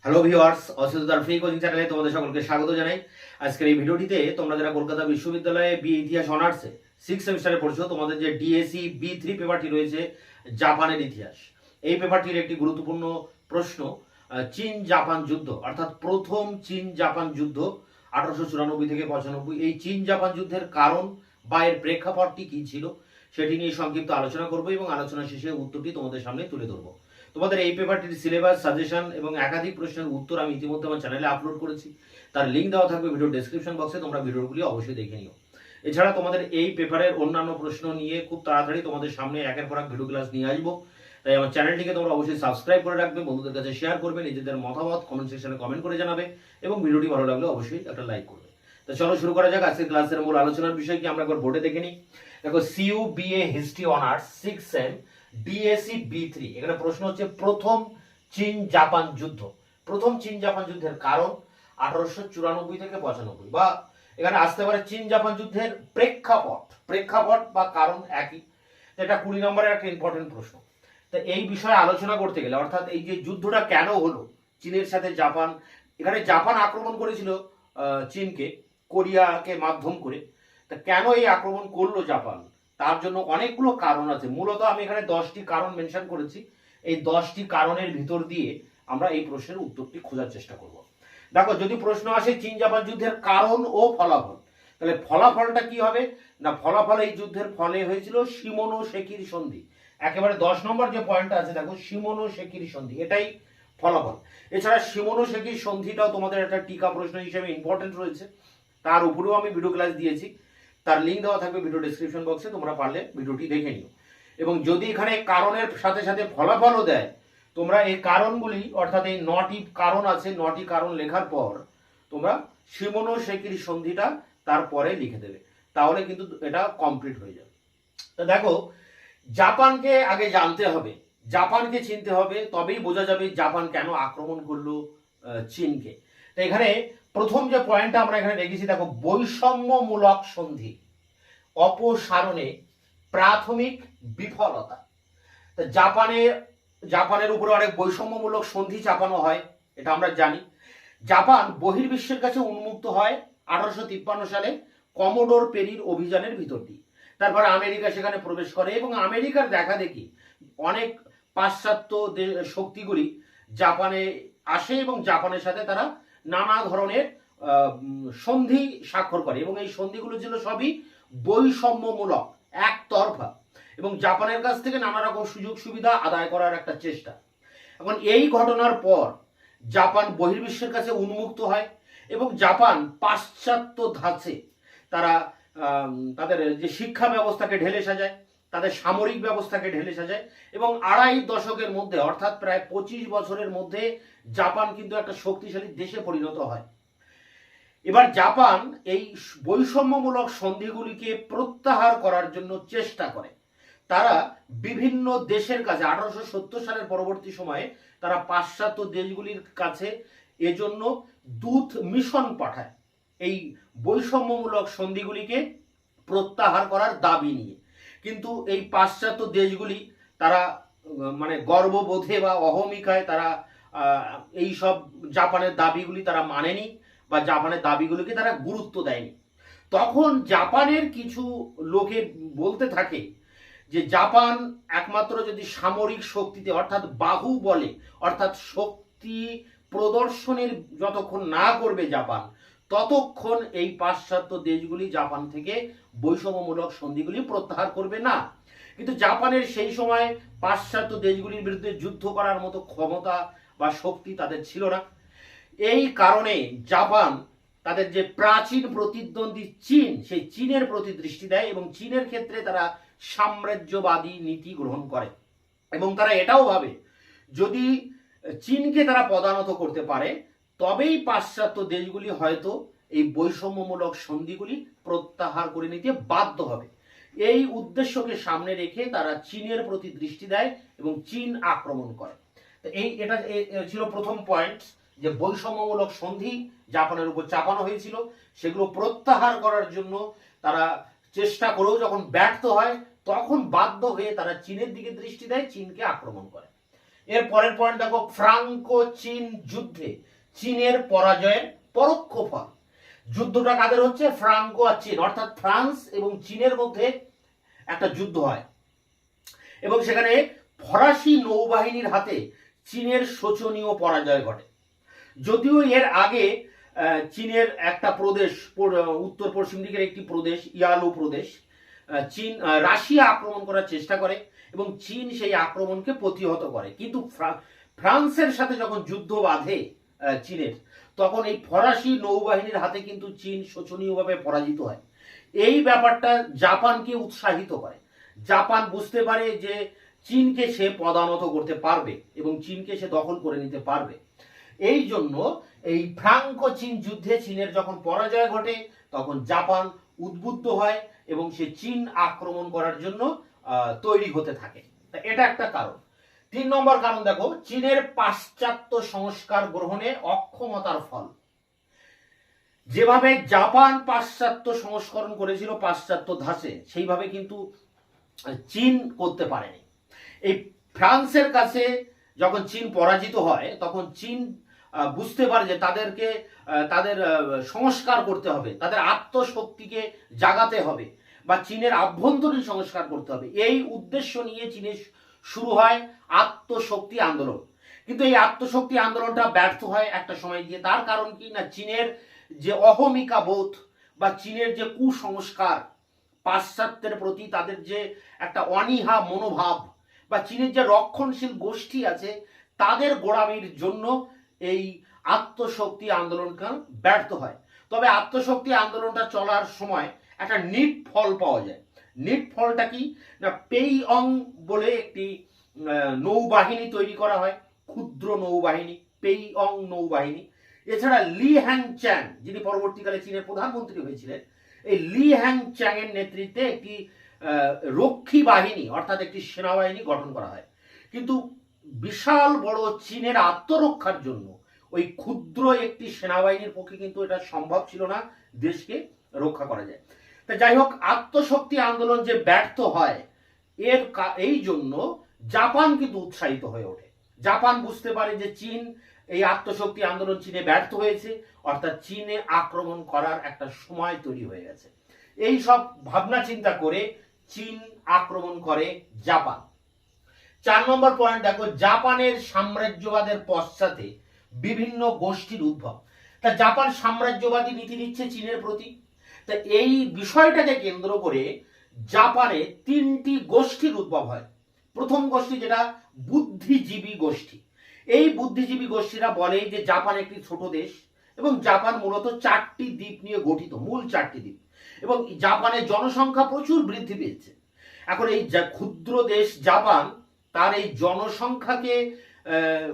Hello viewers, অসিতার free coaching চ্যানেলে তোমাদের সকলকে স্বাগত জানাই। আজকের এই ভিডিওটিতে তোমরা যারা কলকাতা বিশ্ববিদ্যালয়ে বি ইতিহাস অনার্সে 6 সেমিস্টারে পড়ছো, তোমাদের যে ডিএসি B3 পেপারটি রয়েছে জাপানের ইতিহাস, এই পেপারটির একটি গুরুত্বপূর্ণ প্রশ্ন চীন জাপান যুদ্ধ, অর্থাৎ প্রথম চীন জাপান যুদ্ধ 1894 থেকে 95। এই চীন জাপান যুদ্ধের কারণ বা এর প্রেক্ষাপটটি কি ছিল সেটি নিয়ে সংক্ষিপ্ত আলোচনা করব এবং আলোচনা শেষে উত্তরটি তোমাদের সামনে তুলে ধরবো। তোমাদের এই পেপারটির সিলেবাস, সাজেশন এবং একাধিক প্রশ্নের উত্তর আমি ইতিমধ্যে আমার চ্যানেলে আপলোড করেছি, তার লিঙ্ক দেওয়া থাকবে ভিডিও ডেসক্রিপশন বক্সে, তোমরা ভিডিওগুলি অবশ্যই দেখে নিও। এছাড়া তোমাদের এই পেপারের অন্যান্য প্রশ্ন নিয়ে খুব তাড়াতাড়ি তোমাদের সামনে একের পর এক ভিডিও ক্লাস নিয়ে আসবো, তাই আমার চ্যানেলটিকে তোমরা অবশ্যই সাবস্ক্রাইব করে রাখবে, বন্ধুদের কাছে শেয়ার করবে, নিজেদের মতামত কমেন্ট সেকশনে কমেন্ট করে জানাবে এবং ভিডিওটি ভালো লাগলে অবশ্যই একটা লাইক করবে। তো চলো শুরু করা যাক আজকের ক্লাসের মূল আলোচনার বিষয় কি আমরা একবার বোর্ডে দেখে নিই। দেখো, CU BA history honours 6 sem DSC B3, এখানে প্রশ্ন হচ্ছে প্রথম চীন জাপান যুদ্ধ। প্রথম চীন জাপান যুদ্ধের কারণ 1894 থেকে 95, বা এখানে আসতে পারে চীন জাপান যুদ্ধের প্রেক্ষাপট বা কারণ একই। এটা 20 নম্বরের একটা ইম্পর্টেন্ট প্রশ্ন। তো এই বিষয়ে আলোচনা করতে গেলে, অর্থাৎ এই যে যুদ্ধটা কেন হলো চীনের সাথে জাপান, এখানে জাপান আক্রমণ করেছিল চীনকে, কোরিয়াকে মাধ্যম করে। তা কেন এই আক্রমণ করলো জাপান, তার জন্য অনেকগুলো কারণ আছে। মূলত আমি এখানে 10টি কারণ মেনশন করেছি। এই 10টি কারণের ভিতর দিয়ে আমরা এই প্রশ্নের উত্তরটি খোঁজার চেষ্টা করব। দেখো, যদি প্রশ্ন আসে চীন জাপান যুদ্ধের কারণ ও ফলাফল, তাহলে ফলাফলটা কি হবে না, ফলাফল এই যুদ্ধের ফলে হয়েছিল শিমোনোসেকির সন্ধি। একেবারে 10 নম্বর যে পয়েন্টটা আছে, দেখো শিমোনোসেকির সন্ধি, এটাই ফলাফল। এছাড়া শিমোনোসেকির সন্ধিটাও তোমাদের একটা টিকা প্রশ্ন হিসেবে ইম্পর্টেন্ট রয়েছে, তার উপরেও আমি ভিডিও ক্লাস দিয়েছি, তার লিঙ্ক দেওয়া থাকবে ভিডিও ডেসক্রিপশন বক্সে, তোমরা পারলে ভিডিওটি দেখে নিও। এবং যদি এখানে কারণের সাথে সাথে ফলাফলও দেয়, তোমরা এই কারণগুলি, অর্থাৎ এই 9টি কারণ আছে, 9টি কারণ লেখার পর তোমরা শিমোনোসেকির সন্ধিটা তারপরে লিখে দেবে, তাহলে কিন্তু এটা কমপ্লিট হয়ে যাবে। তো দেখো, জাপানকে আগে জানতে হবে, জাপানকে চিনতে হবে, তবেই বোঝা যাবে জাপান কেন আক্রমণ করলো চীনকে। তো এখানে প্রথম যে পয়েন্টটা আমরা এখানে রেখেছি, দেখো বৈষম্যমূলক সন্ধি অপসারণে প্রাথমিক বিফলতা। জাপানের উপরে অনেক বৈষম্যমূলক সন্ধি চাপানো হয়, এটা আমরা জানি। জাপান বহির্বিশ্বের কাছে উন্মুক্ত হয় 1853 সালে কমোডোর পেরির অভিযানের ভিতর দিয়ে। তারপর আমেরিকা সেখানে প্রবেশ করে এবং আমেরিকার দেখা দেখি অনেক পাশ্চাত্য শক্তিগুলি জাপানে আসে এবং জাপানের সাথে তারা নানা ধরনের সন্ধি স্বাক্ষর করে, এবং এই সন্ধিগুলো ছিল সবই বৈষম্যমূলক, একতরফা, এবং জাপানের কাছ থেকে নানা রকম সুযোগ সুবিধা আদায় করার একটা চেষ্টা। এখন এই ঘটনার পর জাপান বহির্বিশ্বের কাছে উন্মুক্ত হয় এবং জাপান পাশ্চাত্য ধাঁচে তারা তাদের যে শিক্ষা ব্যবস্থাকে ঢেলে সাজায়, তাদের সামরিক ব্যবস্থাকে ঢেলে সাজায়, এবং 2.5 দশকের মধ্যে, অর্থাৎ প্রায় 25 বছরের মধ্যে জাপান কিন্তু একটা শক্তিশালী দেশে পরিণত হয়। এবার জাপান এই বৈষম্যমূলক সন্ধিগুলিকে প্রত্যাহার করার জন্য চেষ্টা করে। তারা বিভিন্ন দেশের কাছে 1870 সালের পরবর্তী সময়ে তারা পাশ্চাত্য দেশগুলির কাছে এজন্য দূত মিশন পাঠায় এই বৈষম্যমূলক সন্ধিগুলিকে প্রত্যাহার করার দাবি নিয়ে। কিন্তু এই পাশ্চাত্য দেশগুলি তারা মানে গর্ববোধে বা অহমিকায় তারা এই সব জাপানের দাবিগুলি তারা মানেনি, বা জাপানের দাবিগুলিকে তারা গুরুত্ব দেয়নি। তখন জাপানের কিছু লোকে বলতে থাকে যে জাপান একমাত্র যদি সামরিক শক্তিতে, অর্থাৎ বাহুবলে, অর্থাৎ শক্তি প্রদর্শনের যতক্ষণ না করবে জাপান, ততক্ষণ এই পাশ্চাত্য দেশগুলি জাপান থেকে বৈষম্যমূলক সন্ধিগুলি প্রত্যাহার করবে না। কিন্তু জাপানের সেই সময় পাশ্চাত্য দেশগুলির বিরুদ্ধে যুদ্ধ করার মতো ক্ষমতা বা শক্তি তাদের ছিল না। এই কারণে জাপান তাদের যে প্রাচীন প্রতিদ্বন্দ্বী চীন, সেই চীনের প্রতি দৃষ্টি দেয় এবং চীনের ক্ষেত্রে তারা সাম্রাজ্যবাদী নীতি গ্রহণ করে, এবং তারা এটাও ভাবে যদি চীনকে তারা পদানত করতে পারে তবেই পাশ্চাত্য দেশগুলি হয়তো এই বৈষম্যমূলক সন্ধিগুলি প্রত্যাহার করে নিতে বাধ্য হবে। এই উদ্দেশ্যকে সামনে রেখে তারা চীনের প্রতি দৃষ্টি দেয় এবং চীন আক্রমণ করে। এটা ছিল প্রথম পয়েন্ট, যে বৈষম্যমূলক সন্ধি জাপানের উপর চাপানো হয়েছিল, সেগুলো প্রত্যাহার করার জন্য তারা চেষ্টা করেও যখন ব্যর্থ হয়, তখন বাধ্য হয়ে তারা চীনের দিকে দৃষ্টি দেয়, চীনকে আক্রমণ করে। এর পরের পয়েন্ট দেখো, ফ্রাঙ্কো চীন যুদ্ধে চীনের পরাজয়ের পরোক্ষ ফল। যুদ্ধটা কাদের হচ্ছে? ফ্রাঙ্কো আর চীন, অর্থাৎ ফ্রান্স এবং চীনের মধ্যে একটা যুদ্ধ হয় এবং সেখানে ফরাসি নৌবাহিনীর হাতে চীনের শোচনীয় পরাজয় ঘটে। যদিও এর আগে চীনের একটা প্রদেশ, উত্তর পশ্চিম দিকের একটি প্রদেশ, ইয়ালু প্রদেশ, চীন রাশিয়া আক্রমণ করার চেষ্টা করে এবং চীন সেই আক্রমণকে প্রতিহত করে, কিন্তু ফ্রান্সের সাথে যখন যুদ্ধ বাঁধে চীনের, তখন এই ফরাসি নৌবাহিনীর হাতে কিন্তু চীন শোচনীয়ভাবে পরাজিত হয়। এই ব্যাপারটা জাপানকে উৎসাহিত করে। জাপান বুঝতে পারে যে চীনকে সে পদানত করতে পারবে এবং চীনকে সে দখল করে নিতে পারবে। এই জন্য এই ফ্রাঙ্কো চীন যুদ্ধে চীনের যখন পরাজয় ঘটে, তখন জাপান উদ্বুদ্ধ হয় এবং সে চীন আক্রমণ করার জন্য তৈরি হতে থাকে। এটা একটা কারণ। 3 নম্বর কারণ দেখো, চীনের পাশ্চাত্য সংস্কার গ্রহণে অক্ষমতার ফল। যেভাবে জাপান পাশ্চাত্য সংস্করণ করেছিল পাশ্চাত্য ধাঁচে, সেইভাবে কিন্তু চীন করতে পারেনি। এই ফ্রান্সের কাছে যখন চীন পরাজিত হয়, তখন চীন বুঝতে পারে যে তাদেরকে তাদের সংস্কার করতে হবে, তাদের আত্মশক্তিকে জাগাতে হবে বা চীনের আভ্যন্তরীণ সংস্কার করতে হবে। এই উদ্দেশ্য নিয়ে চীনের শুরু হয় আত্মশক্তি আন্দোলন। কিন্তু এই আত্মশক্তি আন্দোলনটা ব্যর্থ হয় একটা সময় গিয়ে। তার কারণ কি না, চীনের যে অহমিকা বোধ বা চীনের যে কুসংস্কার, পাশ্চাত্যের প্রতি তাদের যে একটা অনীহা মনোভাব, বা চীনের যে রক্ষণশীল গোষ্ঠী আছে, তাদের গোড়ামির জন্য এই আত্মশক্তি আন্দোলনটা ব্যর্থ হয়। তবে আত্মশক্তি আন্দোলনটা চলার সময় একটা নিট ফল পাওয়া যায়। নিট ফলটা কি না, পেইঅং বলে একটি নৌবাহিনী তৈরি করা হয়, ক্ষুদ্র নৌবাহিনী, পেইঅং নৌবাহিনী। এছাড়া লি হ্যাং চ্যাং, যিনি পরবর্তীকালে চীনের প্রধানমন্ত্রী হয়েছিলেন, এই লি হ্যাং চ্যাং এর নেতৃত্বে একটি রক্ষী বাহিনী অর্থাৎ একটি সেনাবাহিনী গঠন করা হয়। কিন্তু বিশাল বড় চীনের আত্মরক্ষার জন্য ওই ক্ষুদ্র একটি সেনাবাহিনীর পক্ষে কিন্তু এটা সম্ভব ছিল না দেশকে রক্ষা করা যায়। তা যাই হোক, আত্মশক্তি আন্দোলন যে ব্যর্থ হয়, এই জন্য জাপান কিন্তু উৎসাহিত হয়ে ওঠে। জাপান বুঝতে পারে যে চীন, এই আত্মশক্তি আন্দোলন চীনে ব্যর্থ হয়েছে, অর্থাৎ চীনে আক্রমণ করার একটা সময় তৈরি হয়ে গেছে। এই সব ভাবনা চিন্তা করে চীন আক্রমণ করে জাপান। 4 নম্বর পয়েন্ট দেখো, জাপানের সাম্রাজ্যবাদের পশ্চাতে বিভিন্ন গোষ্ঠীর উদ্ভব। তা জাপান সাম্রাজ্যবাদী নীতি নিচ্ছে চীনের প্রতি। তা এই বিষয়টাকে কেন্দ্র করে জাপানে 3টি গোষ্ঠীর উদ্ভব হয়। প্রথম গোষ্ঠী যেটা বুদ্ধিজীবী গোষ্ঠী। এই বুদ্ধিজীবী গোষ্ঠীরা বলে যে জাপান একটি ছোট দেশ এবং জাপান মূলত 4টি দ্বীপ নিয়ে গঠিত, মূল 4টি দ্বীপ, এবং জাপানের জনসংখ্যা প্রচুর বৃদ্ধি পেয়েছে। এখন এই ক্ষুদ্র দেশ জাপান, তার এই জনসংখ্যাকে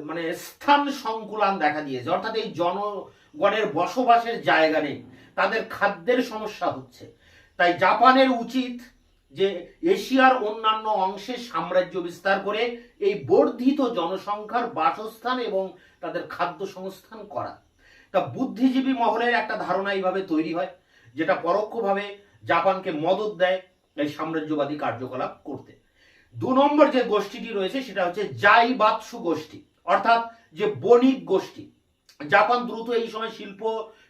মানে স্থান সংকুলান দেখা দিয়েছে, অর্থাৎ এই জনগণের বসবাসের জায়গা নেই, তাদের খাদ্যের সমস্যা হচ্ছে। তাই জাপানের উচিত যে এশিয়ার অন্যান্য অংশে সাম্রাজ্য বিস্তার করে এই বর্ধিত জনসংখ্যার বাসস্থান এবং তাদের খাদ্য সংস্থান করা। তা বুদ্ধিজীবী মহলের একটা ধারণা এইভাবে তৈরি হয়, যেটা পরোক্ষভাবে জাপানকে মদত দেয় এই সাম্রাজ্যবাদী কার্যকলাপ করতে। 2 নম্বর যে গোষ্ঠীটি রয়েছে সেটা হচ্ছে জাইবাৎসু গোষ্ঠী, অর্থাৎ যে বণিক গোষ্ঠী। জাপান দ্রুত এই সময়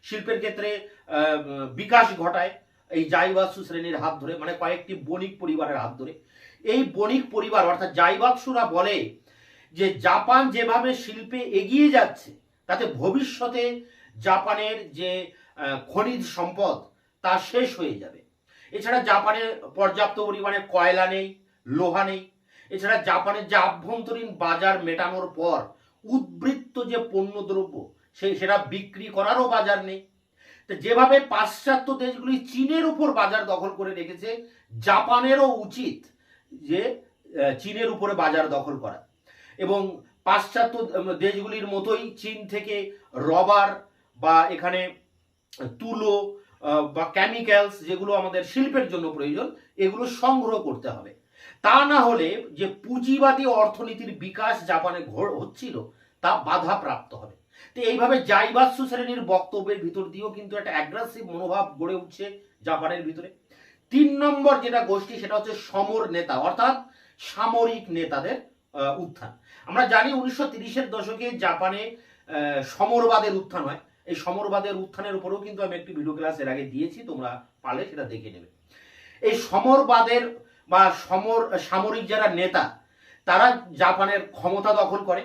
শিল্পের ক্ষেত্রে বিকাশ ঘটায় এই জাইবাৎসু শ্রেণীর হাত ধরে, মানে কয়েকটি বণিক পরিবারের হাত ধরে। এই বণিক পরিবার অর্থাৎ জাইবাৎসুরা বলে যে জাপান যেভাবে শিল্পে এগিয়ে যাচ্ছে, তাতে ভবিষ্যতে জাপানের যে খনিজ সম্পদ তা শেষ হয়ে যাবে। এছাড়া জাপানের পর্যাপ্ত পরিমাণে কয়লা নেই, লোহা নেই। এছাড়া জাপানের যে আভ্যন্তরীণ বাজার মেটানোর পর উদ্বৃত্ত যে পণ্যদ্রব্য সেটা বিক্রি করারও বাজার নেই। তো যেভাবে পাশ্চাত্য দেশগুলি চীনের উপর বাজার দখল করে রেখেছে, জাপানেরও উচিত যে চীনের উপরে বাজার দখল করা এবং পাশ্চাত্য দেশগুলির মতোই চীন থেকে রবার বা এখানে তুলো বা কেমিক্যালস, যেগুলো আমাদের শিল্পের জন্য প্রয়োজন, এগুলো সংগ্রহ করতে হবে। তা না হলে যে পুঁজিবাদী অর্থনীতির বিকাশ জাপানে হচ্ছিল তা বাধাপ্রাপ্ত হবে। তো এইভাবে জাইবাৎসু শ্রেণীর বক্তব্যের ভিতর দিয়েও কিন্তু একটা অ্যাগ্রেসিভ মনোভাব গড়ে উঠছে জাপানের ভিতরে। 3 নম্বর যেটা গোষ্ঠী সেটা হচ্ছে সমর নেতা, অর্থাৎ সামরিক নেতাদের উত্থান। আমরা জানি 1930-এর দশকে জাপানে সমরবাদের উত্থান হয়। এই সমরবাদের উত্থানের উপরেও কিন্তু আমি একটি ভিডিও ক্লাস এর আগে দিয়েছি, তোমরা পারলে সেটা দেখে নেবে। এই সমরবাদের বা সামরিক যারা নেতা, তারা জাপানের ক্ষমতা দখল করে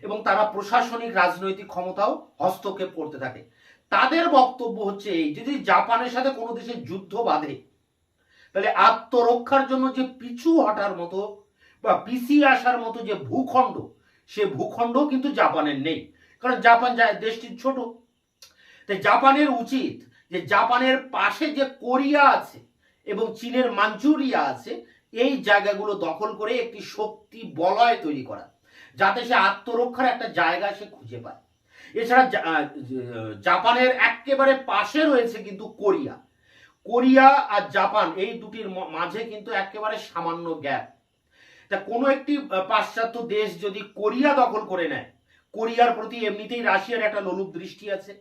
এবং তারা প্রশাসনিক রাজনৈতিক ক্ষমতাও হস্তক্ষেপ করতে থাকে। তাদের বক্তব্য হচ্ছে এই, যদি জাপানের সাথে কোনো দেশের যুদ্ধ বাঁধে তাহলে আত্মরক্ষার জন্য যে পিছু হটার মতো বা পিছিয়ে আসার মতো যে ভূখণ্ড, সে ভূখণ্ড কিন্তু জাপানের নেই, কারণ জাপান দেশটি ছোট। তাই জাপানের উচিত যে জাপানের পাশে যে কোরিয়া আছে এবং চীনের মাঞ্চুরিয়া আছে, এই জায়গাগুলো দখল করে একটি শক্তি বলয় তৈরি করা, যাতে সে আত্মরক্ষার একটা জায়গা সে খুঁজে পায়। এছাড়া জাপানের একেবারে পাশে রয়েছে কিন্তু কোরিয়া। কোরিয়া আর জাপান এই দুটির মাঝে কিন্তু একেবারে সামান্য গ্যাপ। তা কোনো একটি পাশ্চাত্য দেশ যদি কোরিয়া দখল করে নেয়, কোরিয়ার প্রতি এমনিতেই রাশিয়ার একটা লোলুপ দৃষ্টি আছে।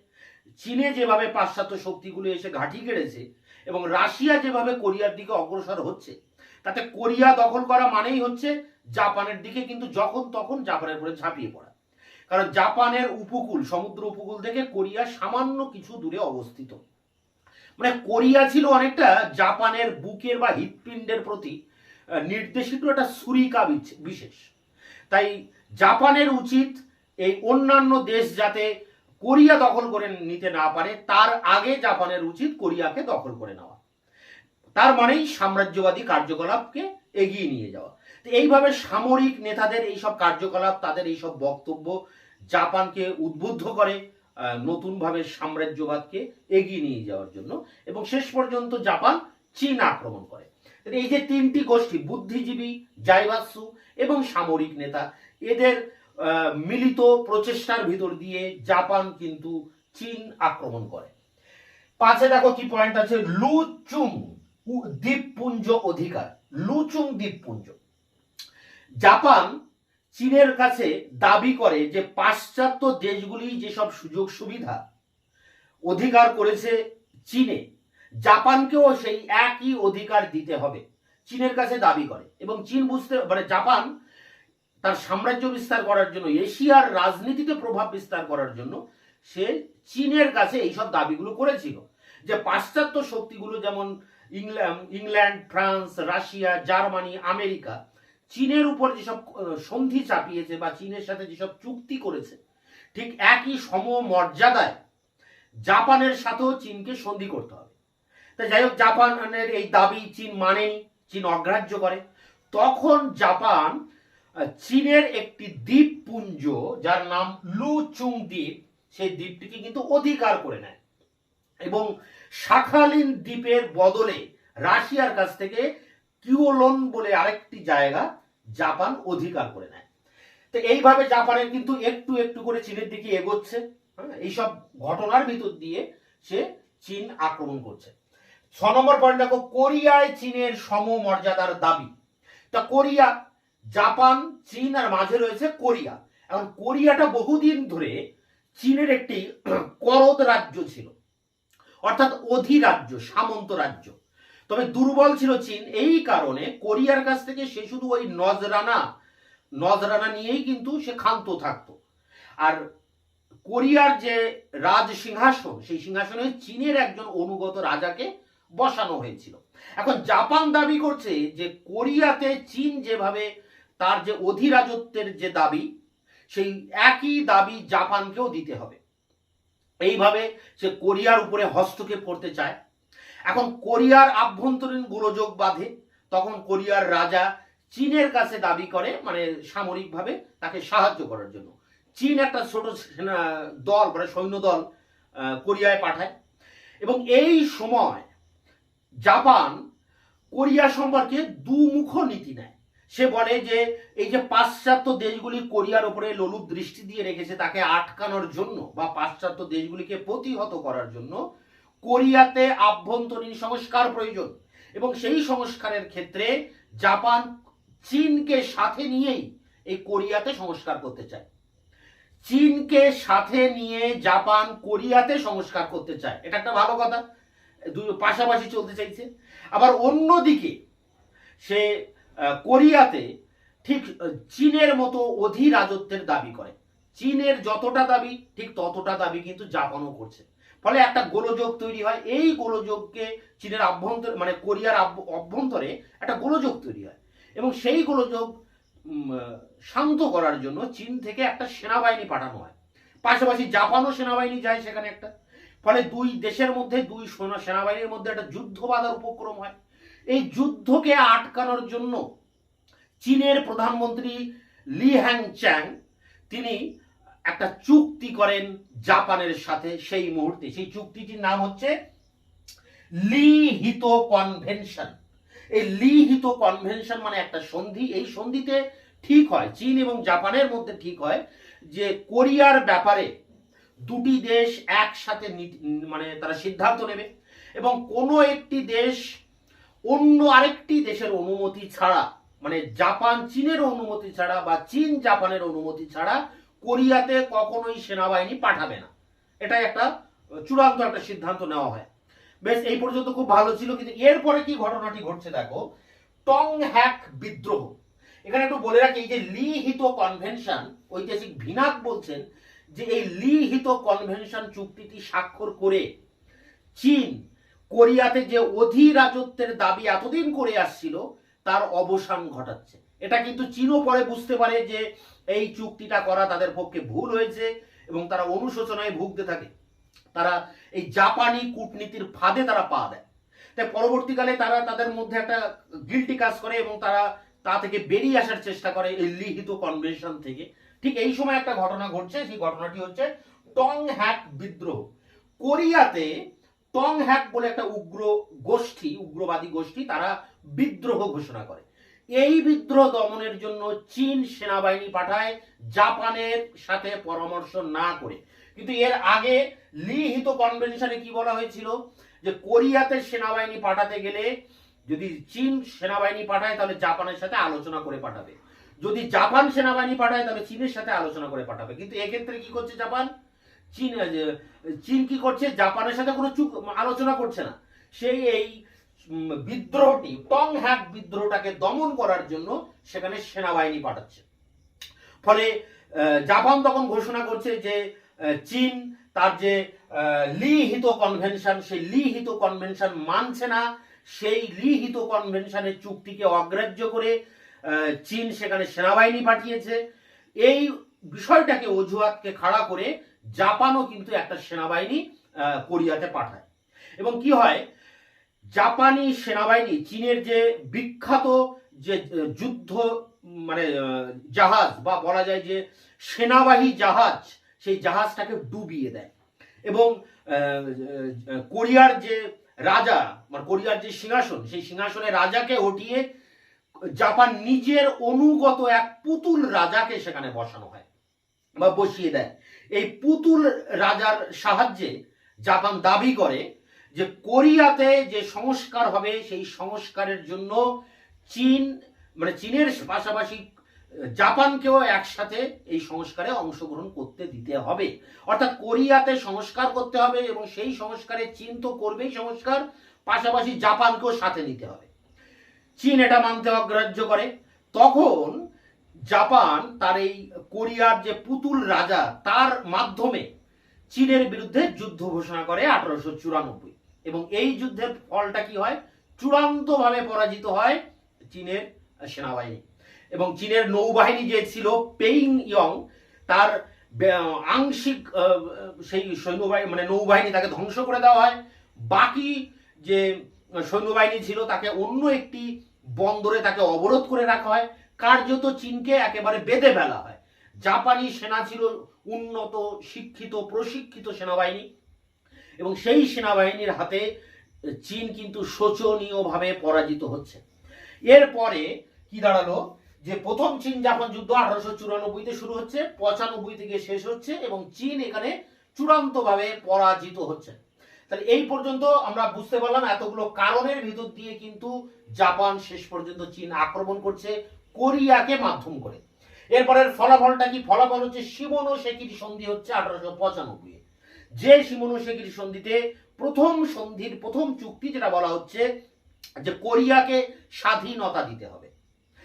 চীনে যেভাবে পাশ্চাত্য শক্তিগুলো এসে ঘাঁটি গেড়েছে এবং রাশিয়া যেভাবে কোরিয়ার দিকে অগ্রসর হচ্ছে, তাতে কোরিয়া দখল করা মানেই হচ্ছে জাপানের দিকে কিন্তু যখন তখন জাপানের উপরে ঝাঁপিয়ে পড়া। কারণ জাপানের উপকূল, সমুদ্র উপকূল থেকে কোরিয়া সামান্য কিছু দূরে অবস্থিত। মানে কোরিয়া ছিল অনেকটা জাপানের বুকের বা হৃৎপিণ্ডের প্রতি নির্দেশিত একটা ছুরিকা বিশেষ। তাই জাপানের উচিত এই অন্যান্য দেশ যাতে কোরিয়া দখল করে নিতে না পারে, তার আগে জাপানের উচিত কোরিয়াকে দখল করে নেওয়া। তার মানেই সাম্রাজ্যবাদী কার্যকলাপকে এগিয়ে নিয়ে যাওয়া। তো এইভাবে সামরিক নেতাদের এইসব কার্যকলাপ, তাদের এইসব বক্তব্য জাপানকে উদ্বুদ্ধ করে নতুনভাবে সাম্রাজ্যবাদকে এগিয়ে নিয়ে যাওয়ার জন্য, এবং শেষ পর্যন্ত জাপান চীন আক্রমণ করে। এই যে তিনটি গোষ্ঠী, বুদ্ধিজীবী, জাইবাৎসু এবং সামরিক নেতা, এদের মিলিত প্রচেষ্টার ভিতর দিয়ে জাপান কিন্তু চীন আক্রমণ করে। 5-এ দেখো কি পয়েন্ট আছে, লুচুং দ্বীপপুঞ্জ অধিকার। লুচুং দ্বীপপুঞ্জ, জাপান চীনের কাছে দাবি করে যে পাশ্চাত্য দেশগুলি যেসব সুযোগ সুবিধা অধিকার করেছে চীনে, জাপানকেও সেই একই অধিকার দিতে হবে, চীনের কাছে দাবি করে। এবং চীন বুঝতে মানে জাপান তার সাম্রাজ্য বিস্তার করার জন্য, এশিয়ার রাজনীতিতে প্রভাব বিস্তার করার জন্য সে চীনের কাছে এইসব দাবিগুলো করেছিল, যে পাশ্চাত্য শক্তিগুলো যেমন England, France, Russia, Germany, America চীনের উপর যেসব সন্ধি চাপিয়েছে বা চীনের সাথে যেসব চুক্তি করেছে, ঠিক একই সমমর্যাদায় জাপানের সাথেও চীনকে সন্ধি করতে হবে। তাই যাই হোক, জাপানের এই দাবি চীন মানেনি, চীন অগ্রাহ্য করে। তখন জাপান চীনের একটি দ্বীপপুঞ্জ, যার নাম লুচুং দ্বীপ, সেই দ্বীপটিকে কিন্তু অধিকার করে নেয় এবং শাখালিন দ্বীপের বদলে রাশিয়ার কাছ থেকে কিওলন বলে আরেকটি জায়গা জাপান অধিকার করে নেয়। তো এইভাবে জাপানের কিন্তু একটু একটু করে চীনের দিকে এগোচ্ছে। এইসব ঘটনার ভিতর দিয়ে সে চীন আক্রমণ করছে। 6 নম্বর পয়েন্ট দেখো, কোরিয়ায় চীনের সমমর্যাদার দাবি। তা কোরিয়া, জাপান, চীন আর মাঝে রয়েছে কোরিয়া। এখন কোরিয়াটা বহুদিন ধরে চীনের একটি করদ রাজ্য ছিল, অর্থাৎ অধিরাজ্য, সামন্ত রাজ্য। তবে দুর্বল ছিল চীন, এই কারণে কোরিয়ার কাছ থেকে সে শুধু ওই নজরানা নিয়েই কিন্তু সে ক্ষান্ত থাকতো। আর কোরিয়ার যে রাজ সিংহাসন, সেই সিংহাসনে চীনের একজন অনুগত রাজাকে বসানো হয়েছিল। এখন জাপান দাবি করছে যে কোরিয়াতে চীন যেভাবে তার যে অধিরাজত্বের যে দাবি, সেই একই দাবি জাপানকেও দিতে হবে। এইভাবে সে কোরিয়ার উপরে হস্তক্ষেপ করতে চায়। এখন কোরিয়ার আভ্যন্তরীণ গোলযোগ বাঁধে, তখন কোরিয়ার রাজা চীনের কাছে দাবি করে, মানে সামরিকভাবে তাকে সাহায্য করার জন্য। চীন একটা ছোট দল, মানে সৈন্যদল কোরিয়ায় পাঠায়। এবং এই সময় জাপান কোরিয়া সম্পর্কে দুমুখ নীতি নেয়। সে বলে যে এই যে পাশ্চাত্য দেশগুলি কোরিয়ার উপরে লোলুপ দৃষ্টি দিয়ে রেখেছে, তাকে আটকানোর জন্য বা পাশ্চাত্য দেশগুলিকে প্রতিহত করার জন্য কোরিয়াতে আভ্যন্তরীণ সংস্কার প্রয়োজন, এবং সেই সংস্কারের ক্ষেত্রে জাপান চীনকে সাথে নিয়েই এই কোরিয়াতে সংস্কার করতে চায়। চীনকে সাথে নিয়ে জাপান কোরিয়াতে সংস্কার করতে চায়, এটা একটা ভালো কথা, দুই পাশাপাশি চলতে চাইছে। আবার অন্যদিকে সে কোরিয়াতে ঠিক চীনের মতো অধিরাজত্বের দাবি করে। চীনের যতটা দাবি ঠিক ততটা দাবি কিন্তু জাপানও করছে। ফলে একটা গোলযোগ তৈরি হয়। এই গোলযোগকে চীনের আভ্যন্তরে মানে কোরিয়ার অভ্যন্তরে একটা গোলযোগ তৈরি হয় এবং সেই গোলযোগ শান্ত করার জন্য চীন থেকে একটা সেনাবাহিনী পাঠানো হয়। পাশাপাশি জাপানও সেনাবাহিনী যায় সেখানে একটা। ফলে দুই দেশের মধ্যে দুই সেনাবাহিনীর মধ্যে একটা যুদ্ধ বাঁধার উপক্রম হয়। এই যুদ্ধকে আটকানোর জন্য চীনের প্রধানমন্ত্রী লি হ্যাংচ্যাং তিনি একটা চুক্তি করেন জাপানের সাথে। সেই মুহূর্তে সেই চুক্তিটির নাম হচ্ছে লিহিত কনভেনশন। এই লিহিত কনভেনশন মানে একটা সন্ধি। এই সন্ধিতে ঠিক হয়, চীন এবং জাপানের মধ্যে ঠিক হয় যে কোরিয়ার ব্যাপারে দুটি দেশ একসাথে মানে তারা সিদ্ধান্ত নেবে এবং কোনো একটি দেশ অন্য আরেকটি দেশের অনুমতি ছাড়া, মানে জাপান চীনের অনুমতি ছাড়া বা চীন জাপানের অনুমতি ছাড়া কোরিয়াতে কখনোই সেনাবাহিনী পাঠাবে না। এটাই একটা চূড়ান্ত একটা সিদ্ধান্ত নেওয়া হয়। বেশ, এই পর্যন্ত খুব ভালো ছিল, কিন্তু এরপরে কি ঘটনাটি ঘটছে দেখো। টং হ্যাক বিদ্রোহ। এখানে একটু বলে রাখি, এই যে লিহিত কনভেনশন, ঐতিহাসিক ভিনাক বলছেন যে এই লিহিত কনভেনশন চুক্তিটি স্বাক্ষর করে চীন কোরিয়াতে যে অধিরাজত্বের দাবি এতদিন করে আসছিল তার অবসান ঘটাচ্ছে। এটা কিন্তু চীনও পরে বুঝতে পারে যে এই চুক্তিটা করা তাদের পক্ষে ভুল হয়েছে এবং তারা অনুশোচনায় ভুগতে থাকে। তারা এই জাপানি কূটনীতির ফাঁদে তারা পা দেয়। তাই পরবর্তীকালে তারা তাদের মধ্যে একটা গিল্টি কাজ করে এবং তারা তা থেকে বেরিয়ে আসার চেষ্টা করে এই লিখিত কনভেনশন থেকে। ঠিক এই সময় একটা ঘটনা ঘটছে, সেই ঘটনাটি হচ্ছে টং হ্যাক বিদ্রোহ। কোরিয়াতে টং হ্যাক বলে একটা উগ্রবাদী গোষ্ঠী তারা বিদ্রোহ ঘোষণা করে। এই বিদ্রোহ দমনের জন্য চীন সেনাবাহিনী পাঠায় জাপানের সাথে পরামর্শ না করে। কিন্তু এর আগে লিহিত কনভেনশনে কি বলা হয়েছিল যে কোরিয়াতে সেনাবাহিনী পাঠাতে গেলে যদি চীন সেনাবাহিনী পাঠায় তাহলে জাপানের সাথে আলোচনা করে পাঠাবে, যদি জাপান সেনাবাহিনী পাঠায় তাহলে চীনের সাথে আলোচনা করে পাঠাবে। কিন্তু এক্ষেত্রে কি করছে জাপান? চীন কি করছে? জাপানের সাথে কোনো আলোচনা করছে না। সেই এই বিদ্রোহটি টং হ্যাক বিদ্রোহটাকে দমন করার জন্য সেখানে সেনাবাহিনী পাঠাচ্ছে। ফলে জাপান তখন ঘোষণা করছে যে চীন তার যে লিহিত কনভেনশন, সেই লিহিত কনভেনশন মানছে না। সেই লিহিত কনভেনশনের চুক্তিকে অগ্রাহ্য করে চীন সেখানে সেনাবাহিনী পাঠিয়েছে। এই বিষয়টাকে অজুহাতকে খাড়া করে জাপানও কিন্তু একটা সেনাবাহিনী কোরিয়াতে পাঠায়। এবং কি হয়, জাপানি সেনাবাহিনী চীনের যে বিখ্যাত যে যুদ্ধ মানে জাহাজ বা বলা যায় যে সেনাবাহী জাহাজ, সেই জাহাজটাকে ডুবিয়ে দেয় এবং কোরিয়ার যে রাজা মানে কোরিয়ার যে সিংহাসন, সেই সিংহাসনে রাজাকে হটিয়ে জাপান নিজের অনুগত এক পুতুল রাজাকে সেখানে বসানো হয় বা বসিয়ে দেয়। এই পুতুল রাজার সাহায্যে জাপান দাবি করে যে কোরিয়াতে যে সংস্কার হবে সেই সংস্কারের জন্য চীন মানে চীনের পাশাপাশি জাপানকেও একসাথে এই সংস্কারে অংশগ্রহণ করতে দিতে হবে। অর্থাৎ কোরিয়াতে সংস্কার করতে হবে এবং সেই সংস্কারে চীন তো করবেই সংস্কার, পাশাপাশি জাপানকেও সাথে নিতে হবে। চীন এটা মানতে অগ্রাহ্য করে। তখন জাপান তার এই কোরিয়ার যে পুতুল রাজা তার মাধ্যমে চীনের বিরুদ্ধে যুদ্ধ ঘোষণা করে 1894 এবং এই যুদ্ধের ফলটা কি হয়? চূড়ান্তভাবে পরাজিত হয় চীনের সেনাবাহিনী এবং চীনের নৌবাহিনী যে ছিল পেইং ইয়ং তার আংশিক সেই সৈন্যবাহিনী মানে নৌবাহিনী তাকে ধ্বংস করে দেওয়া হয়। বাকি যে সৈন্যবাহিনী ছিল তাকে অন্য একটি বন্দরে তাকে অবরোধ করে রাখা হয়। কার্যত চীনকে একেবারে বেঁধে ফেলা হয়। জাপানি সেনা ছিল উন্নত শিক্ষিত প্রশিক্ষিত সেনাবাহিনী এবং সেই সেনাবাহিনীর হাতে চীন কিন্তু শোচনীয়ভাবে পরাজিত হচ্ছে। এরপরে কি দাঁড়ালো যে প্রথম চীন জাপান যুদ্ধ 1894 শুরু হচ্ছে, 95 থেকে শেষ হচ্ছে এবং চীন এখানে চূড়ান্তভাবে পরাজিত হচ্ছে। তাহলে এই পর্যন্ত আমরা বুঝতে পারলাম এতগুলো কারণের ভিতর দিয়ে কিন্তু জাপান শেষ পর্যন্ত চীন আক্রমণ করছে কোরিয়াকে মাধ্যম করে। এরপরের ফলাফলটা কি? ফলাফল হচ্ছে শিমোনোসেকি সন্ধি হচ্ছে 1895। যে শিমোনোসেকি সন্ধিতে প্রথম চুক্তি যেটা বলা হচ্ছে যে কোরিয়াকে স্বাধীনতা দিতে হবে।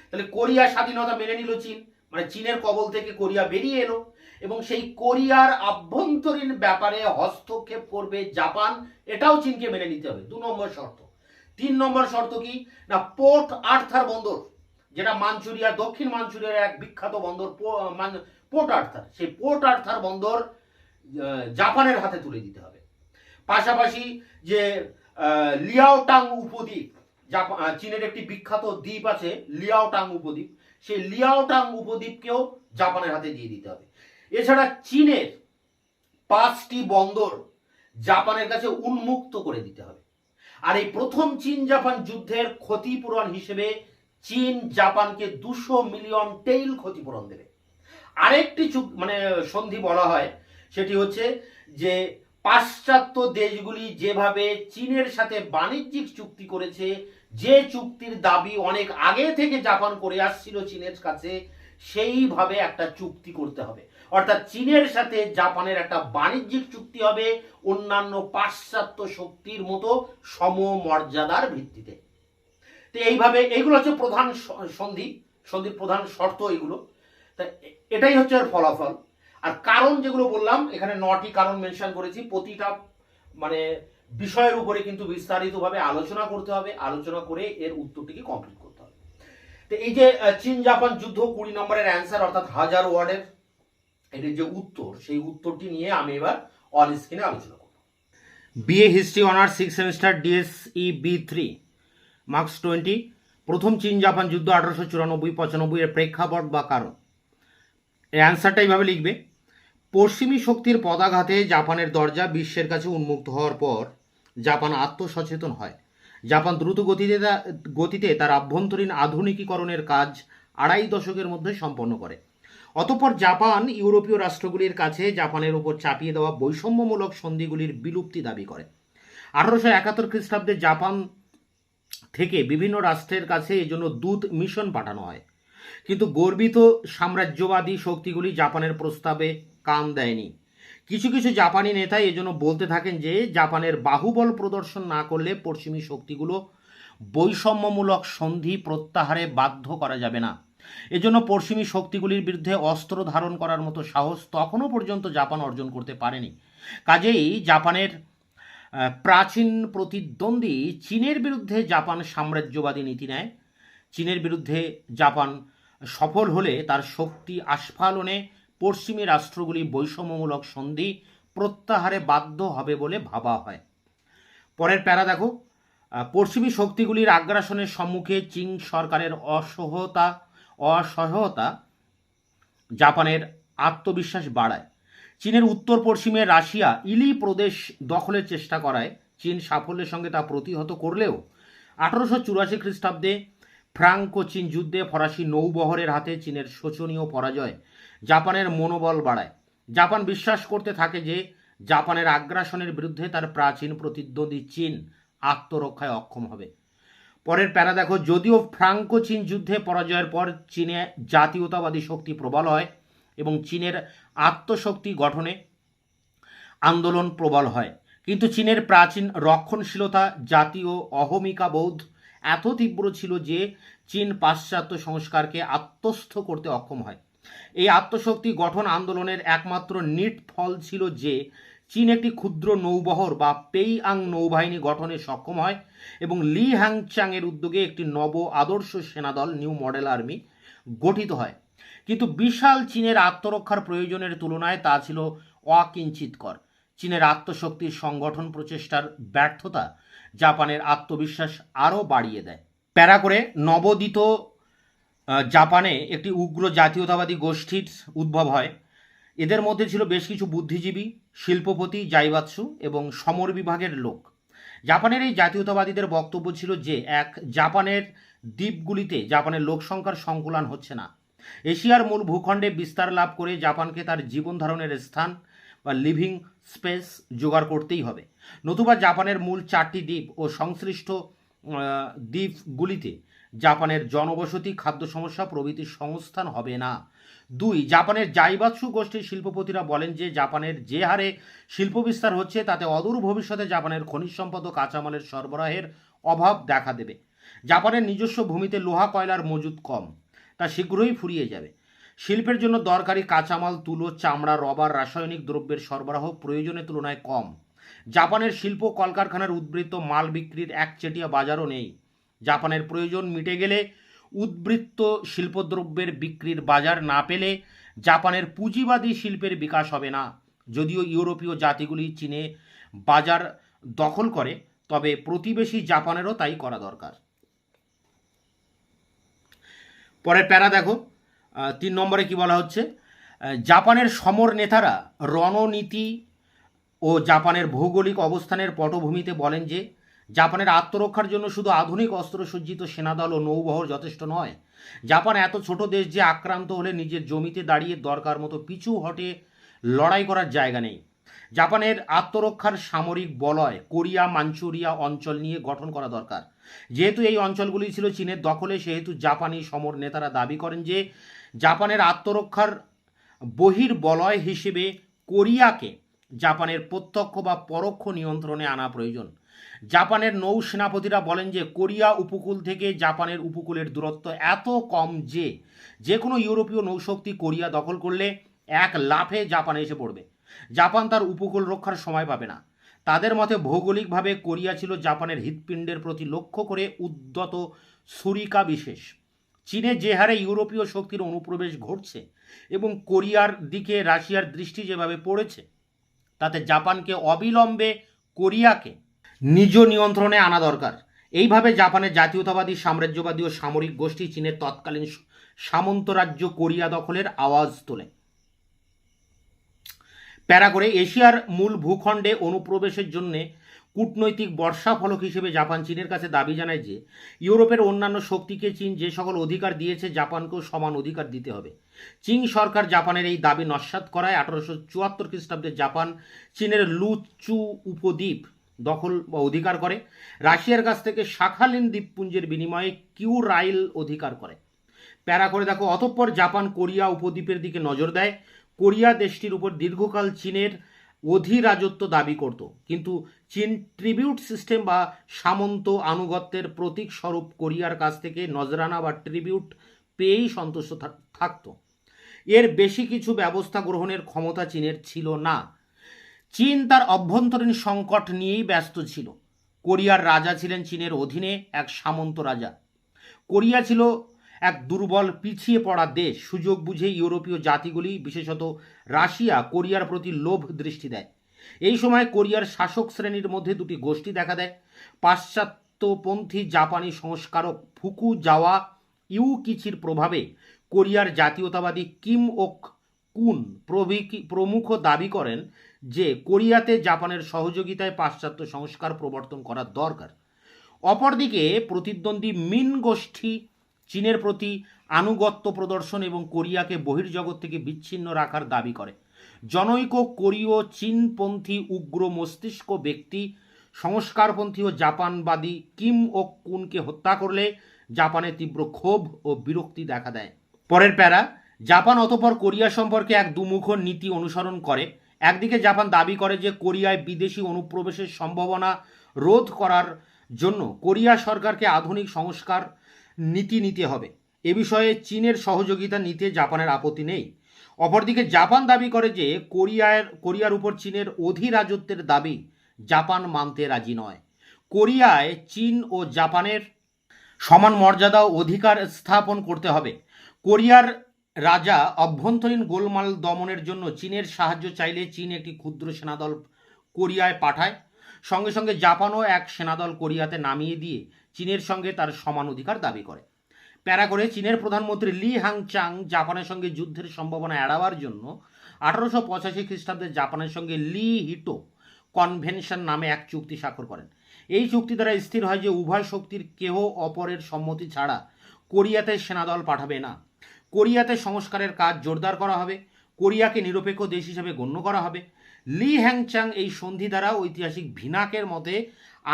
তাহলে কোরিয়া স্বাধীনতা মেনে নিল চীন, মানে চীনের কবল থেকে কোরিয়া বেরিয়ে এলো, এবং সেই কোরিয়ার আভ্যন্তরীণ ব্যাপারে হস্তক্ষেপ করবে জাপান, এটাও চীনকে মেনে নিতে হবে। 2 নম্বর শর্ত। 3 নম্বর শর্ত কি না, পোর্ট আর্থার বন্দর, যেটা মাঞ্চুরিয়া, দক্ষিণ মাঞ্চুরিয়ার এক বিখ্যাত বন্দর পোর্ট আর্থার, সেই পোর্ট আর্থার বন্দর জাপানের হাতে তুলে দিতে হবে। পাশাপাশি যে লিয়াওটাং উপদ্বীপ, চীনের একটি বিখ্যাত দ্বীপ আছে লিয়াওটাং উপদ্বীপ, সেই লিয়াওটাং উপদ্বীপকেও জাপানের হাতে দিয়ে দিতে হবে। এছাড়া চীনের 5টি বন্দর জাপানের কাছে উন্মুক্ত করে দিতে হবে। আর এই প্রথম চীন জাপান যুদ্ধের ক্ষতিপূরণ হিসেবে চীন জাপানকে 200 মিলিয়ন টেইল ক্ষতিপূরণ দেবে। আরেকটি সন্ধি বলা হয়, সেটি হচ্ছে যে পাশ্চাত্য দেশগুলি যেভাবে চীনের সাথে বাণিজ্যিক চুক্তি করেছে, যে চুক্তির দাবি অনেক আগে থেকে জাপান করে আসছিল চীনের কাছে, সেইভাবে একটা চুক্তি করতে হবে। অর্থাৎ চীনের সাথে জাপানের একটা বাণিজ্যিক চুক্তি হবে অন্যান্য পাশ্চাত্য শক্তির মতো সমমর্যাদার ভিত্তিতে। তো এইভাবে এইগুলো হচ্ছে প্রধান সন্ধির প্রধান শর্ত এগুলো। তা এটাই হচ্ছে এর ফলাফল। আর কারণ যেগুলো বললাম, এখানে 9টি কারণ মেনশন করেছি। প্রতিটা বিষয়ের উপরে কিন্তু বিস্তারিতভাবে আলোচনা করতে হবে, আলোচনা করে এর উত্তরটিকে কমপ্লিট করতে হবে। তো এই যে চীন জাপান যুদ্ধ 20 নম্বরের অ্যান্সার, অর্থাৎ 1000 ওয়ার্ডের এটির যে উত্তর, সেই উত্তরটি নিয়ে আমি এবার অন স্ক্রিনে আলোচনা করব। BA history honours 6 semester DSE B3, marks 20। প্রথম চীন জাপান যুদ্ধ 1894-95 এর প্রেক্ষাপট বা কারণ। এই অ্যান্সারটা এইভাবে লিখবে: পশ্চিমী শক্তির পদাঘাতে জাপানের দরজা বিশ্বের কাছে উন্মুক্ত হওয়ার পর জাপান আত্মসচেতন হয়। জাপান দ্রুত গতিতে তার আভ্যন্তরীণ আধুনিকীকরণের কাজ 2.5 দশকের মধ্যে সম্পন্ন করে। অতঃপর জাপান ইউরোপীয় রাষ্ট্রগুলির কাছে জাপানের উপর চাপিয়ে দেওয়া বৈষম্যমূলক সন্ধিগুলির বিলুপ্তি দাবি করে। 1871 খ্রিস্টাব্দে জাপান থেকে বিভিন্ন রাষ্ট্রের কাছে এজন্য দূত মিশন পাঠানো হয়, কিন্তু গর্বিত সাম্রাজ্যবাদী শক্তিগুলি জাপানের প্রস্তাবে কান দেয়নি। কিছু কিছু জাপানি নেতা এজন্য বলতে থাকেন যে জাপানের বাহুবল প্রদর্শন না করলে পশ্চিমী শক্তিগুলো বৈষম্যমূলক সন্ধি প্রত্যাহারে বাধ্য করা যাবে না। এজন্য পশ্চিমী শক্তিগুলির বিরুদ্ধে অস্ত্র ধারণ করার মতো সাহস তখনও পর্যন্ত জাপান অর্জন করতে পারেনি। কাজেই জাপানের প্রাচীন প্রতিদ্বন্দ্বী চীনের বিরুদ্ধে জাপান সাম্রাজ্যবাদী নীতি নেয়। চীনের বিরুদ্ধে জাপান সফল হলে তার শক্তি আস্ফালনে পশ্চিমী রাষ্ট্রগুলি বৈষম্যমূলক সন্ধি প্রত্যাহারে বাধ্য হবে বলে ভাবা হয়। পরের প্যারা দেখো, পশ্চিমী শক্তিগুলির আগ্রাসনের সম্মুখে চীন সরকারের অসহায়তা জাপানের আত্মবিশ্বাস বাড়ায়। চীনের উত্তর পশ্চিমে রাশিয়া ইলি প্রদেশ দখলের চেষ্টা করায় চীন সাফল্যের সঙ্গে তা প্রতিহত করলেও 1884 খ্রিস্টাব্দে ফ্রাঙ্কো চীন যুদ্ধে ফরাসি নৌবহরের হাতে চীনের শোচনীয় পরাজয় জাপানের মনোবল বাড়ায়। জাপান বিশ্বাস করতে থাকে যে জাপানের আগ্রাসনের বিরুদ্ধে তার প্রাচীন প্রতিদ্বন্দ্বী চীন আত্মরক্ষায় অক্ষম হবে। পরের প্যারা দেখো, যদিও ফ্রাঙ্কো চীন যুদ্ধে পরাজয়ের পর চীনে জাতীয়তাবাদী শক্তি প্রবল হয় এবং চীনের আত্মশক্তি গঠনে আন্দোলন প্রবল হয়, কিন্তু চীনের প্রাচীন রক্ষণশীলতা, জাতীয় অহমিকাবোধ এত তীব্র ছিল যে চীন পাশ্চাত্য সংস্কারকে আত্মস্থ করতে অক্ষম হয়। এই আত্মশক্তি গঠন আন্দোলনের একমাত্র নিট ফল ছিল যে চীন একটি ক্ষুদ্র নৌবহর বা পেইয়াং নৌবাহিনী গঠনে সক্ষম হয় এবং লি হ্যাংচাংয়ের উদ্যোগে একটি নব আদর্শ সেনাদল নিউ মডেল আর্মি গঠিত হয়। কিন্তু বিশাল চীনের আত্মরক্ষার প্রয়োজনের তুলনায় তা ছিল অকিঞ্চিতকর। চীনের আত্মশক্তির সংগঠন প্রচেষ্টার ব্যর্থতা জাপানের আত্মবিশ্বাস আরও বাড়িয়ে দেয়। প্যারা করে, নবোদিত জাপানে একটি উগ্র জাতীয়তাবাদী গোষ্ঠীর উদ্ভব হয়। এদের মধ্যে ছিল বেশ কিছু বুদ্ধিজীবী, শিল্পপতি, জাইবাৎসু এবং সমর বিভাগের লোক। জাপানের এই জাতীয়তাবাদীদের বক্তব্য ছিল যে জাপানের দ্বীপগুলিতে জাপানের লোকসংখ্যার সংকুলান হচ্ছে না। এশিয়ার মূল ভূখণ্ডে বিস্তার লাভ করে জাপানকে তার জীবন ধারণের স্থান বা লিভিং স্পেস জোগাড় করতেই হবে, নতুবা জাপানের মূল 4টি দ্বীপ ও সংশ্লিষ্ট দ্বীপগুলিতে জাপানের জনবসতি, খাদ্য সমস্যা প্রভৃতির সংস্থান হবে না। 2, জাপানের জাইবাৎসু গোষ্ঠীর শিল্পপতিরা বলেন যে জাপানের যে হারে শিল্প বিস্তার হচ্ছে তাতে অদূর ভবিষ্যতে জাপানের খনিজ সম্পদ ও কাঁচামালের সরবরাহের অভাব দেখা দেবে। জাপানের নিজস্ব ভূমিতে লোহা কয়লার মজুদ কম, তা শীঘ্রই ফুরিয়ে যাবে। শিল্পের জন্য দরকারি কাঁচামাল তুলো, চামড়া, রবার, রাসায়নিক দ্রব্যের সরবরাহ প্রয়োজনের তুলনায় কম। জাপানের শিল্প কলকারখানার উদ্বৃত্ত মাল বিক্রির একচেটিয়া বাজারও নেই। জাপানের প্রয়োজন মিটে গেলে উদ্বৃত্ত শিল্পদ্রব্যের বিক্রির বাজার না পেলে জাপানের পুঁজিবাদী শিল্পের বিকাশ হবে না। যদিও ইউরোপীয় জাতিগুলি চীনে বাজার দখল করে, তবে প্রতিবেশী জাপানেরও তাই করা দরকার। পরের প্যারা দেখো, 3 নম্বরে কি বলা হচ্ছে, জাপানের সমর নেতারা রণনীতি ও জাপানের ভৌগোলিক অবস্থানের পটভূমিতে বলেন যে জাপানের আত্মরক্ষার জন্য শুধু আধুনিক অস্ত্রসজ্জিত সেনাদল ও নৌবহর যথেষ্ট নয়। জাপান এত ছোট দেশ যে আক্রান্ত হলে নিজের জমিতে দাঁড়িয়ে দরকার মতো পিছু হটে লড়াই করার জায়গা নেই। জাপানের আত্মরক্ষার সামরিক বলয় কোরিয়া মাঞ্চুরিয়া অঞ্চল নিয়ে গঠন করা দরকার। যেহেতু এই অঞ্চলগুলি ছিল চীনের দখলে, সেহেতু জাপানি সমর নেতারা দাবি করেন যে জাপানের আত্মরক্ষার বহির্বলয় হিসেবে কোরিয়াকে জাপানের প্রত্যক্ষ বা পরোক্ষ নিয়ন্ত্রণে আনা প্রয়োজন। জাপানের নৌ সেনাপতিরা বলেন যে কোরিয়া উপকূল থেকে জাপানের উপকূলের দূরত্ব এত কম যে যে কোনো ইউরোপীয় নৌশক্তি কোরিয়া দখল করলে এক লাফে জাপানে এসে পড়বে। জাপান তার উপকূল রক্ষার সময় পাবে না। তাদের মতে ভৌগোলিকভাবে কোরিয়া ছিল জাপানের হৃৎপিণ্ডের প্রতি লক্ষ্য করে উদ্যত ছুরিকা বিশেষ। চীনে যে হারে ইউরোপীয় শক্তির অনুপ্রবেশ ঘটছে এবং কোরিয়ার দিকে রাশিয়ার দৃষ্টি যেভাবে পড়েছে, তাতে জাপানকে অবিলম্বে কোরিয়াকে নিজ নিয়ন্ত্রণে আনা দরকার। এইভাবে জাপানের জাতীয়তাবাদী সাম্রাজ্যবাদী ও সামরিক গোষ্ঠী চীনের তৎকালীন সামন্তরাজ্য কোরিয়া দখলের আওয়াজ তোলে। প্যারা করে, এশিয়ার মূল ভূখণ্ডে অনুপ্রবেশের জন্য কূটনৈতিক বর্ষাফলক হিসেবে জাপান চীনের কাছে দাবি জানায় যে ইউরোপের অন্যান্য শক্তিকে চীন যে সকল অধিকার দিয়েছে জাপানকেও সমান অধিকার দিতে হবে। চীন সরকার জাপানের এই দাবি নস্যাৎ করায় 1874 খ্রিস্টাব্দে জাপান চীনের লুচু উপদ্বীপ দখল বা অধিকার করে। রাশিয়ার কাছ থেকে শাখালিন দ্বীপপুঞ্জের বিনিময়ে কিউরাইল অধিকার করে। প্যারা করে দেখো, অতঃপর জাপান কোরিয়া উপদ্বীপের দিকে নজর দেয়। কোরিয়া দেশটির উপর দীর্ঘকাল চীনের অধিরাজত্ব দাবি করত, কিন্তু চীন ট্রিবিউট সিস্টেম বা সামন্ত আনুগত্যের প্রতীক স্বরূপ কোরিয়ার কাছ থেকে নজরানা বা ট্রিবিউট পেয়েই সন্তুষ্ট থাকত। এর বেশি কিছু ব্যবস্থা গ্রহণের ক্ষমতা চীনের ছিল না। চীন তার অভ্যন্তরীণ সংকট নিয়েই ব্যস্ত ছিল। কোরিয়ার রাজা ছিলেন চীনের অধীনে এক সামন্ত রাজা। কোরিয়া ছিল এক দুর্বল পিছিয়ে পড়া দেশ। সুযোগ বুঝে ইউরোপীয় জাতিগুলি, বিশেষত রাশিয়া, কোরিয়ার প্রতি লোভ দৃষ্টি দেয়। এই সময় কোরিয়ার শাসক শ্রেণীর মধ্যে দুটি গোষ্ঠী দেখা দেয়। পাশ্চাত্যপন্থী জাপানি সংস্কারক ফুকুজাওয়া ইউকিচির প্রভাবে কোরিয়ার জাতীয়তাবাদী কিম ওক কুন প্রমুখ দাবি করেন যে কোরিয়াতে জাপানের সহযোগিতায় পাশ্চাত্য সংস্কার প্রবর্তন করা দরকার। অপরদিকে প্রতিদ্বন্দ্বী মিন গোষ্ঠী চীনের প্রতি আনুগত্য প্রদর্শন এবং কোরিয়াকে বহির্জগৎ থেকে বিচ্ছিন্ন রাখার দাবি করে। জনৈক কোরীয় চীনপন্থী উগ্র মস্তিষ্ক ব্যক্তি সংস্কারপন্থী ও জাপানবাদী কিম ও কুনকে হত্যা করলে জাপানে তীব্র ক্ষোভ ও বিরক্তি দেখা দেয়। পরের প্যারা, জাপান অতঃপর কোরিয়া সম্পর্কে এক দুমুখ নীতি অনুসরণ করে। একদিকে জাপান দাবি করে যে কোরিয়ায় বিদেশি অনুপ্রবেশের সম্ভাবনা রোধ করার জন্য কোরিয়া সরকারকে আধুনিক সংস্কার নীতি নিতে হবে। এ বিষয়ে চীনের সহযোগিতা নিতে জাপানের আপত্তি নেই। অপরদিকে জাপান দাবি করে যে কোরিয়ার উপর চীনের অধিরাজত্বের দাবি জাপান মানতে রাজি নয়। কোরিয়ায় চীন ও জাপানের সমান মর্যাদা ও অধিকার স্থাপন করতে হবে। কোরিয়ার রাজা অভ্যন্তরীণ গোলমাল দমনের জন্য চীনের সাহায্য চাইলে চীন একটি ক্ষুদ্র সেনাদল কোরিয়ায় পাঠায়। সঙ্গে সঙ্গে জাপানও এক সেনাদল কোরিয়াতে নামিয়ে দিয়ে চীনের সঙ্গে তার সমান অধিকার দাবি করে। প্যারা করে, চীনের প্রধানমন্ত্রী লি হাংচাং জাপানের সঙ্গে যুদ্ধের সম্ভাবনা এড়াবার জন্য 1885 খ্রিস্টাব্দে জাপানের সঙ্গে লি হিটো কনভেনশন নামে এক চুক্তি স্বাক্ষর করেন। এই চুক্তি দ্বারা স্থির হয় যে উভয় শক্তির কেহ অপরের সম্মতি ছাড়া কোরিয়াতে সেনাদল পাঠাবে না। কোরিয়াতে সংস্কারের কাজ জোরদার করা হবে। কোরিয়াকে নিরপেক্ষ দেশ হিসেবে গণ্য করা হবে। লি হ্যাংচাং এই সন্ধি দ্বারা ঐতিহাসিক ভিনাকের মতে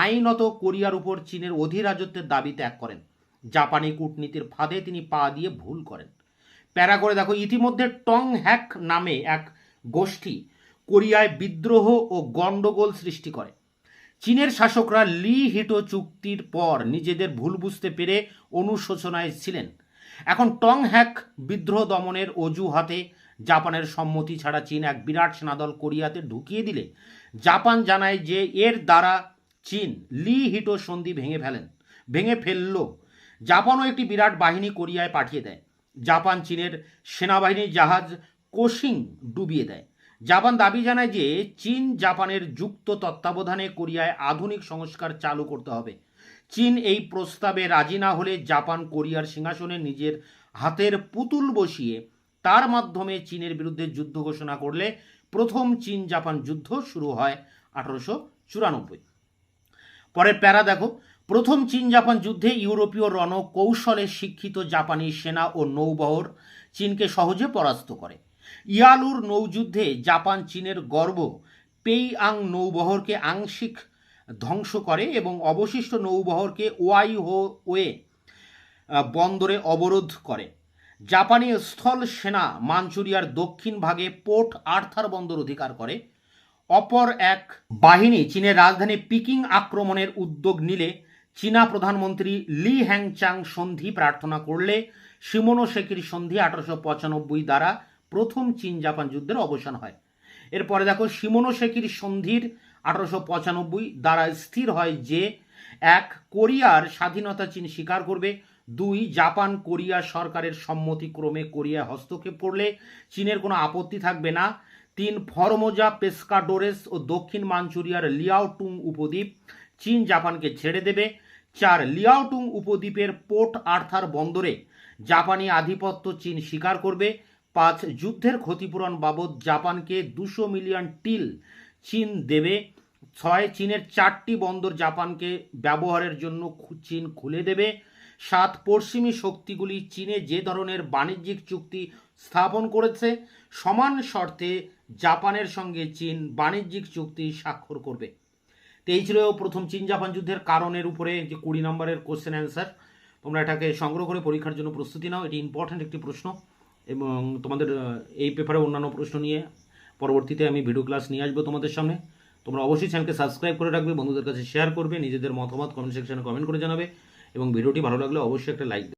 আইনত কোরিয়ার উপর চীনের অধিরাজত্বের দাবি ত্যাগ করেন। জাপানি কূটনীতির ফাঁদে তিনি পা দিয়ে ভুল করেন। প্যারা করে দেখো, ইতিমধ্যে টং হ্যাক নামে এক গোষ্ঠী কোরিয়ায় বিদ্রোহ ও গণ্ডগোল সৃষ্টি করে। চীনের শাসকরা লি হিটো চুক্তির পর নিজেদের ভুল বুঝতে পেরে অনুশোচনায় ছিলেন। এখন টং হ্যাক বিদ্রোহ দমনের অজুহাতে জাপানের সম্মতি ছাড়া চীন এক বিরাট সেনাদল কোরিয়াতে ঢুকিয়ে দিলে জাপান জানায় যে এর দ্বারা চীন লি হিটো সন্ধি ভেঙে ফেলল। জাপানও একটি বিরাট বাহিনী কোরিয়ায় পাঠিয়ে দেয়। জাপান চীনের সেনাবাহিনীর জাহাজ কোশিং ডুবিয়ে দেয়। জাপান দাবি জানায় যে চীন জাপানের যুক্ত তত্ত্বাবধানে কোরিয়ায় আধুনিক সংস্কার চালু করতে হবে। চীন এই প্রস্তাবে রাজি না হলে জাপান কোরিয়ার সিংহাসনে নিজের হাতের পুতুল বসিয়ে তার মাধ্যমে চীনের বিরুদ্ধে যুদ্ধ ঘোষণা করলে প্রথম চীন জাপান যুদ্ধ শুরু হয় 1894। পরের প্যারা দেখো, প্রথম চীন জাপান যুদ্ধে ইউরোপীয় রণকৌশলে শিক্ষিত জাপানি সেনা ও নৌবহর চীনকে সহজে পরাস্ত করে। ইয়ালুর নৌযুদ্ধে জাপান চীনের গর্ব পেইয়াং নৌবহরকে আংশিক ধ্বংস করে এবং অবশিষ্ট নৌবহরকে ওয়াইহোয়ে বন্দরে অবরোধ করে। জাপানি স্থল সেনা মাঞ্চুরিয়ার দক্ষিণ ভাগে পোর্ট আর্থার বন্দর অধিকার করে। অপর এক বাহিনী চীনের রাজধানী পিকিং আক্রমণের উদ্যোগ নিলে চীনা প্রধানমন্ত্রী লি হ্যাংচাং সন্ধি প্রার্থনা করলে শিমোনোসেকির সন্ধি 1895 দ্বারা প্রথম চীন জাপান যুদ্ধের অবসান হয়। এরপরে দেখো, শিমোনোসেকির সন্ধির 1895 দ্বারা স্থির হয় যে 1. কোরিয়ার স্বাধীনতা চীন স্বীকার করবে। 2. জাপান কোরিয়া সরকারের সম্মতিক্রমে কোরিয়ায় হস্তক্ষেপ করলে চীনের কোনো আপত্তি থাকবে না। 3. ফরমোজা, পেস্কাডোরেস ও দক্ষিণ মাঞ্চুরিয়ার লিয়াওটুং উপদ্বীপ চীন জাপানকে ছেড়ে দেবে। 4. লিয়াওটুং উপদ্বীপের পোর্ট আর্থার বন্দরে জাপানি আধিপত্য চীন স্বীকার করবে। 5. যুদ্ধের ক্ষতিপূরণ বাবদ জাপানকে 200 মিলিয়ন টিল চীন দেবে। 6. চীনের 4টি বন্দর জাপানকে ব্যবহারের জন্য চীন খুলে দেবে। 7. পশ্চিমী শক্তিগুলি চীনে যে ধরনের বাণিজ্যিক চুক্তি স্থাপন করেছে সমান শর্তে জাপানের সঙ্গে চীন বাণিজ্যিক চুক্তি স্বাক্ষর করবে। তো এই ছিল প্রথম চীন জাপান যুদ্ধের কারণের উপরে যে 20 নম্বরের কোশ্চেন অ্যান্সার। তোমরা এটাকে সংগ্রহ করে পরীক্ষার জন্য প্রস্তুতি নাও। এটি ইম্পর্ট্যান্ট একটি প্রশ্ন এবং তোমাদের এই পেপারে অন্যান্য প্রশ্ন নিয়ে পরবর্তীতে আমি ভিডিও ক্লাস নিয়ে আসবো তোমাদের সামনে। তোমরা অবশ্যই চ্যানেলকে সাবস্ক্রাইব করে রাখবে, বন্ধুদের কাছে শেয়ার করবে, নিজেদের মতামত কমেন্ট সেকশনে কমেন্ট করে জানাবে এবং ভিডিওটি ভালো লাগলে অবশ্যই একটা লাইক দেবে।